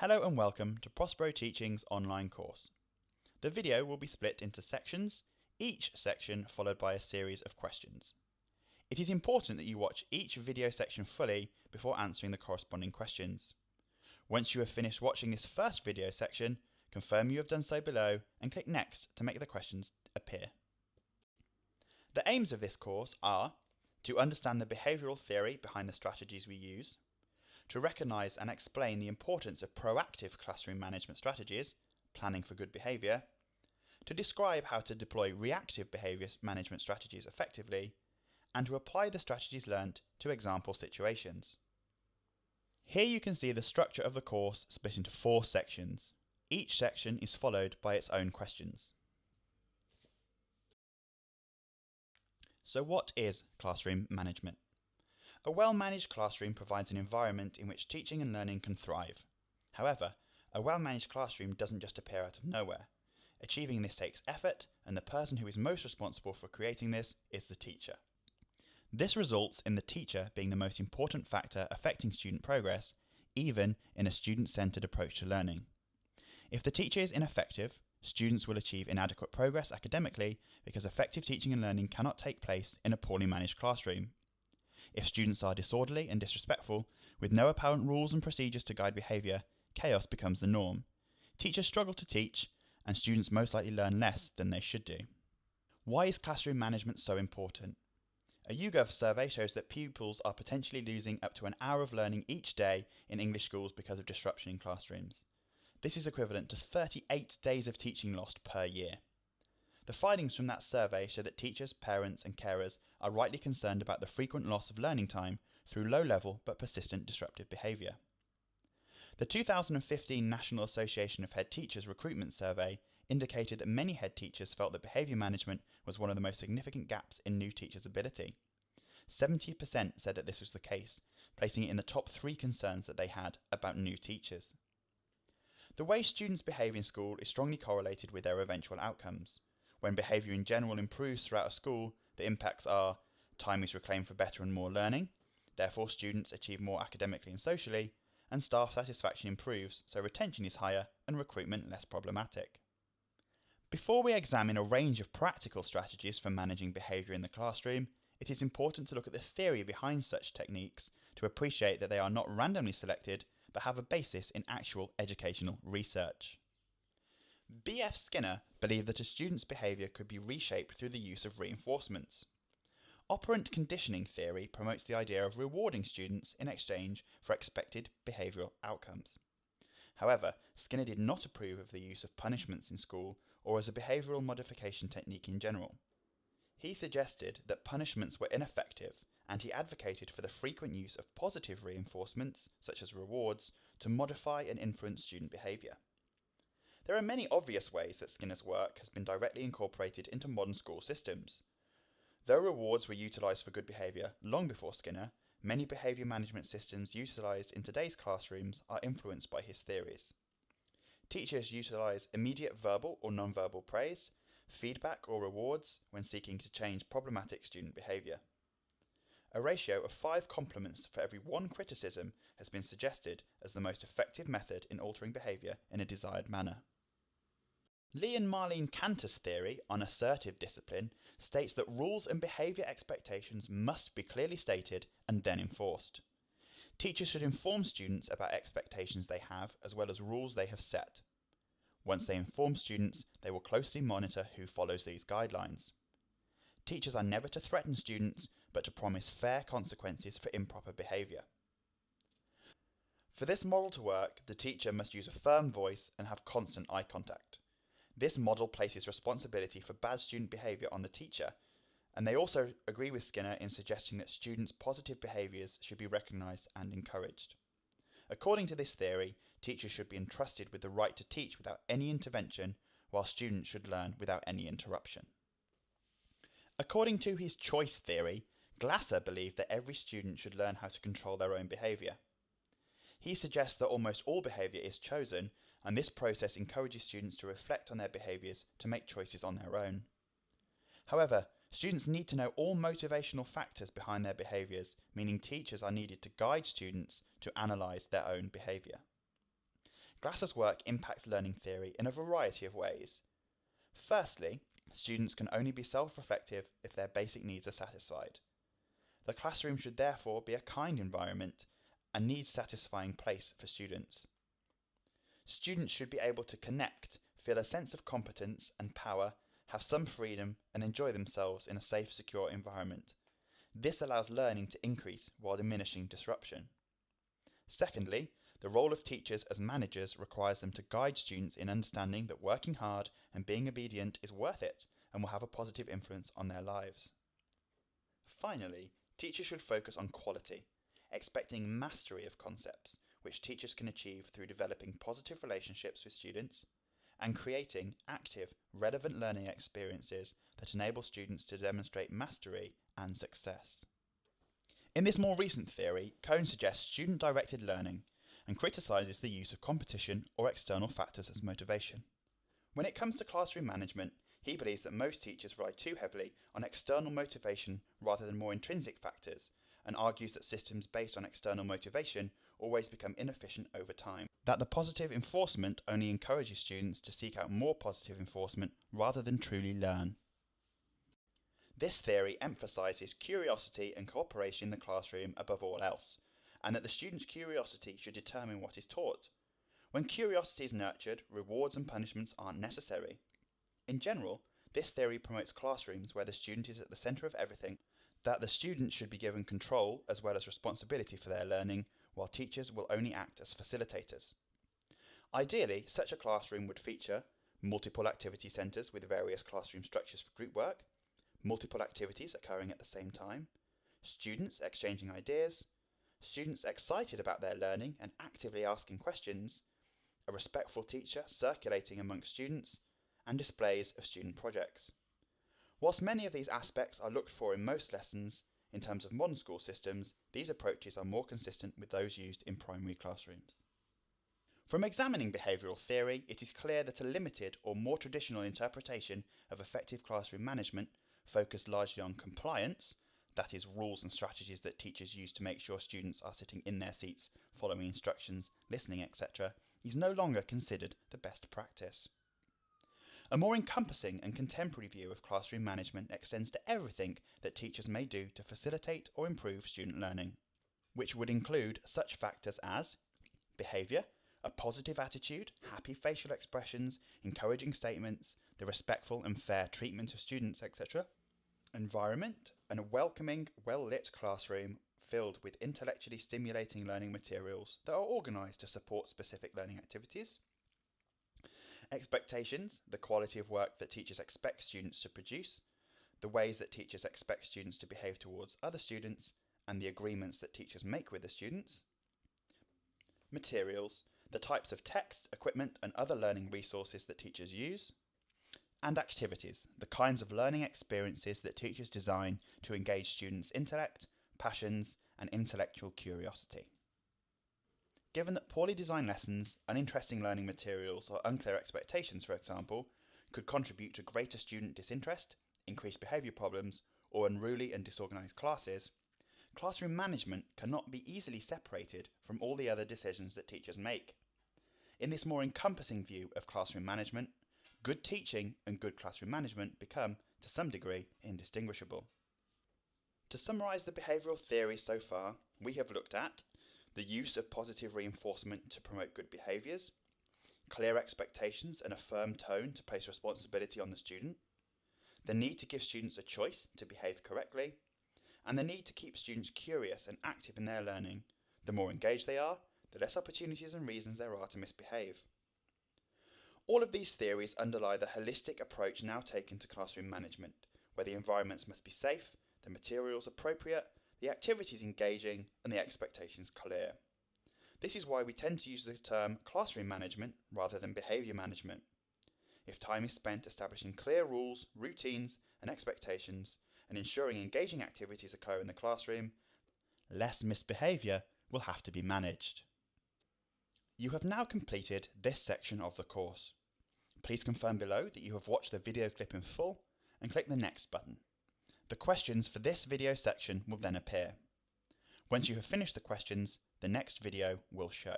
Hello and welcome to Prospero Teaching's online course. The video will be split into sections, each section followed by a series of questions. It is important that you watch each video section fully before answering the corresponding questions. Once you have finished watching this first video section, confirm you have done so below and click Next to make the questions appear. The aims of this course are to understand the behavioural theory behind the strategies we use, to recognise and explain the importance of proactive classroom management strategies, planning for good behaviour, to describe how to deploy reactive behaviour management strategies effectively, and to apply the strategies learnt to example situations. Here you can see the structure of the course split into 4 sections. Each section is followed by its own questions. So what is classroom management? A well-managed classroom provides an environment in which teaching and learning can thrive. However, a well-managed classroom doesn't just appear out of nowhere. Achieving this takes effort, and the person who is most responsible for creating this is the teacher. This results in the teacher being the most important factor affecting student progress, even in a student-centered approach to learning. If the teacher is ineffective, students will achieve inadequate progress academically because effective teaching and learning cannot take place in a poorly managed classroom. If students are disorderly and disrespectful, with no apparent rules and procedures to guide behaviour, chaos becomes the norm. Teachers struggle to teach, and students most likely learn less than they should do. Why is classroom management so important? A YouGov survey shows that pupils are potentially losing up to an hour of learning each day in English schools because of disruption in classrooms. This is equivalent to 38 days of teaching lost per year. The findings from that survey show that teachers, parents and carers are rightly concerned about the frequent loss of learning time through low-level but persistent disruptive behaviour. The 2015 National Association of Head Teachers Recruitment Survey indicated that many head teachers felt that behaviour management was one of the most significant gaps in new teachers' ability. 70% said that this was the case, placing it in the top 3 concerns that they had about new teachers. The way students behave in school is strongly correlated with their eventual outcomes. When behaviour in general improves throughout a school, the impacts are time is reclaimed for better and more learning, therefore students achieve more academically and socially, and staff satisfaction improves, so retention is higher and recruitment less problematic. Before we examine a range of practical strategies for managing behaviour in the classroom, it is important to look at the theory behind such techniques to appreciate that they are not randomly selected but have a basis in actual educational research. B.F. Skinner believed that a student's behaviour could be reshaped through the use of reinforcements. Operant conditioning theory promotes the idea of rewarding students in exchange for expected behavioural outcomes. However, Skinner did not approve of the use of punishments in school or as a behavioural modification technique in general. He suggested that punishments were ineffective, and he advocated for the frequent use of positive reinforcements, such as rewards, to modify and influence student behaviour. There are many obvious ways that Skinner's work has been directly incorporated into modern school systems. Though rewards were utilised for good behaviour long before Skinner, many behaviour management systems utilised in today's classrooms are influenced by his theories. Teachers utilise immediate verbal or non-verbal praise, feedback or rewards when seeking to change problematic student behaviour. A ratio of 5 compliments for every 1 criticism has been suggested as the most effective method in altering behaviour in a desired manner. Lee and Marlene Kanter's theory on assertive discipline states that rules and behaviour expectations must be clearly stated and then enforced. Teachers should inform students about expectations they have as well as rules they have set. Once they inform students, they will closely monitor who follows these guidelines. Teachers are never to threaten students, but to promise fair consequences for improper behaviour. For this model to work, the teacher must use a firm voice and have constant eye contact. This model places responsibility for bad student behaviour on the teacher, and they also agree with Skinner in suggesting that students' positive behaviours should be recognised and encouraged. According to this theory, teachers should be entrusted with the right to teach without any intervention, while students should learn without any interruption. According to his choice theory, Glasser believed that every student should learn how to control their own behaviour. He suggests that almost all behaviour is chosen, and this process encourages students to reflect on their behaviours to make choices on their own. However, students need to know all motivational factors behind their behaviours, meaning teachers are needed to guide students to analyse their own behaviour. Glasser's work impacts learning theory in a variety of ways. Firstly, students can only be self-reflective if their basic needs are satisfied. The classroom should therefore be a kind environment, a needs-satisfying place for students. Students should be able to connect, feel a sense of competence and power, have some freedom, and enjoy themselves in a safe, secure environment. This allows learning to increase while diminishing disruption. Secondly, the role of teachers as managers requires them to guide students in understanding that working hard and being obedient is worth it and will have a positive influence on their lives. Finally, teachers should focus on quality, expecting mastery of concepts, which teachers can achieve through developing positive relationships with students and creating active, relevant learning experiences that enable students to demonstrate mastery and success. In this more recent theory, Cohn suggests student-directed learning and criticises the use of competition or external factors as motivation. When it comes to classroom management, he believes that most teachers rely too heavily on external motivation rather than more intrinsic factors, and argues that systems based on external motivation always become inefficient over time. That the positive enforcement only encourages students to seek out more positive enforcement rather than truly learn. This theory emphasises curiosity and cooperation in the classroom above all else, and that the student's curiosity should determine what is taught. When curiosity is nurtured, rewards and punishments aren't necessary. In general, this theory promotes classrooms where the student is at the centre of everything, that the student should be given control as well as responsibility for their learning, while teachers will only act as facilitators. Ideally, such a classroom would feature multiple activity centres with various classroom structures for group work, multiple activities occurring at the same time, students exchanging ideas, students excited about their learning and actively asking questions, a respectful teacher circulating amongst students, and displays of student projects. Whilst many of these aspects are looked for in most lessons, in terms of modern school systems, these approaches are more consistent with those used in primary classrooms. From examining behavioural theory, it is clear that a limited or more traditional interpretation of effective classroom management, focused largely on compliance, that is, rules and strategies that teachers use to make sure students are sitting in their seats, following instructions, listening, etc., is no longer considered the best practice. A more encompassing and contemporary view of classroom management extends to everything that teachers may do to facilitate or improve student learning, which would include such factors as behaviour, a positive attitude, happy facial expressions, encouraging statements, the respectful and fair treatment of students, etc. Environment, and a welcoming, well-lit classroom filled with intellectually stimulating learning materials that are organised to support specific learning activities. Expectations, the quality of work that teachers expect students to produce, the ways that teachers expect students to behave towards other students, and the agreements that teachers make with the students. Materials, the types of text, equipment, and other learning resources that teachers use. And activities, the kinds of learning experiences that teachers design to engage students' intellect, passions, and intellectual curiosity. Given that poorly designed lessons, uninteresting learning materials, or unclear expectations, for example, could contribute to greater student disinterest, increased behaviour problems, or unruly and disorganised classes, classroom management cannot be easily separated from all the other decisions that teachers make. In this more encompassing view of classroom management, good teaching and good classroom management become, to some degree, indistinguishable. To summarise the behavioural theory so far, we have looked at the use of positive reinforcement to promote good behaviours, clear expectations and a firm tone to place responsibility on the student, the need to give students a choice to behave correctly, and the need to keep students curious and active in their learning. The more engaged they are, the less opportunities and reasons there are to misbehave. All of these theories underlie the holistic approach now taken to classroom management, where the environments must be safe, the materials appropriate, the activities engaging, and the expectations clear. This is why we tend to use the term classroom management rather than behaviour management. If time is spent establishing clear rules, routines, and expectations, and ensuring engaging activities occur in the classroom, less misbehaviour will have to be managed. You have now completed this section of the course. Please confirm below that you have watched the video clip in full and click the Next button. The questions for this video section will then appear. Once you have finished the questions, the next video will show.